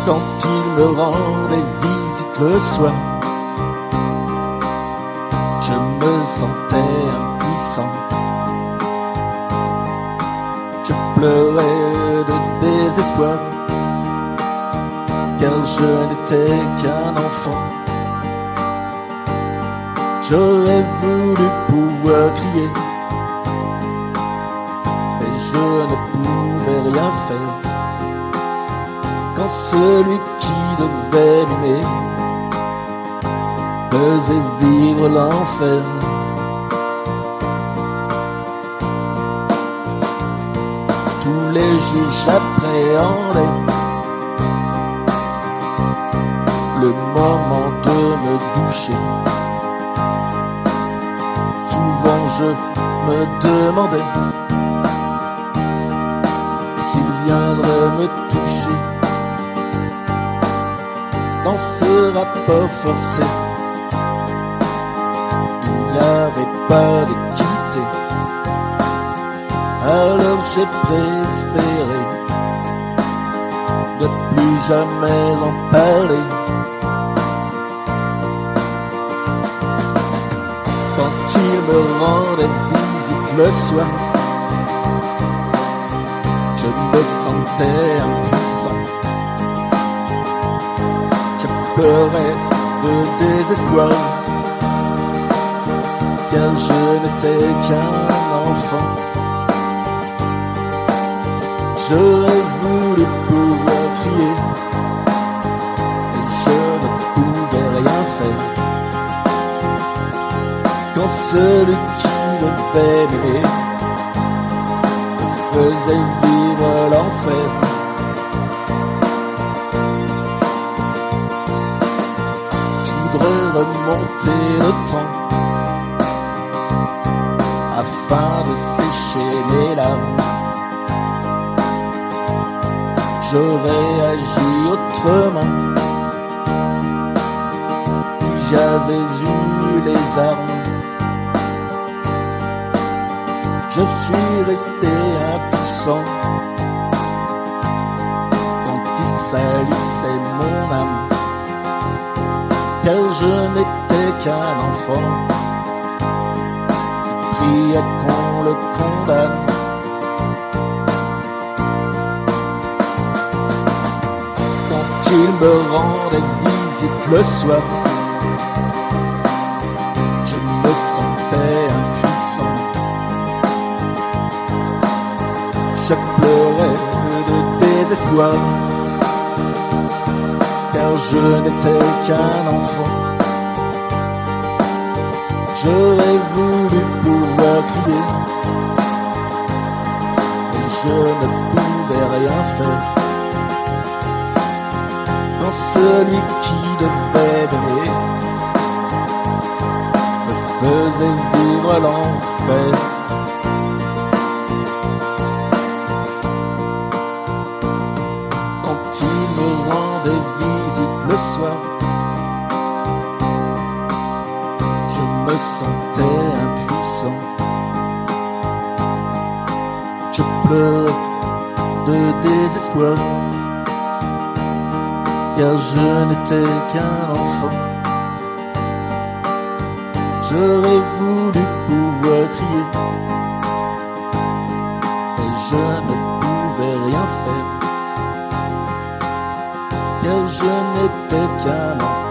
quand il me rendait visite le soir. Je me sentais impuissant. Je pleurais de désespoir, car je n'étais qu'un enfant. J'aurais voulu pouvoir crier, mais je ne pouvais rien faire. Quand celui qui devait m'aimer faisait vivre l'enfer. Tous les jours j'appréhendais le moment de me doucher. Souvent je me demandais s'il viendrait me toucher. Dans ce rapport forcé, il n'y avait pas d'équité. Alors j'ai préféré ne plus jamais en parler. Quand il me rendait visite le soir, je me sentais impuissant. Je pleurais de désespoir, car je n'étais qu'un enfant. J'aurais voulu pouvoir crier, mais je ne pouvais rien faire. Quand celui qui devait m'aimer me faisait vivre l'enfer. Je voudrais remonter le temps afin de sécher mes larmes. J'aurais agi autrement si j'avais eu les armes. Je suis resté impuissant quand il salissait mon âme, car je n'étais qu'un enfant qui priait qu'on le condamne. Quand il me rendait visite le soir, je me sentais impuissant. Je pleurais de désespoir, car je n'étais qu'un enfant. J'aurais voulu pouvoir crier, mais je ne pouvais rien faire. Quand celui qui devait m'aimer me faisait vivre l'enfer. Quand il me rendait visite le soir, je me sentais impuissant. Je pleurais de désespoir, car je n'étais qu'un enfant. J'aurais voulu pouvoir crier, mais je ne pouvais rien faire, car je n'étais qu'un enfant.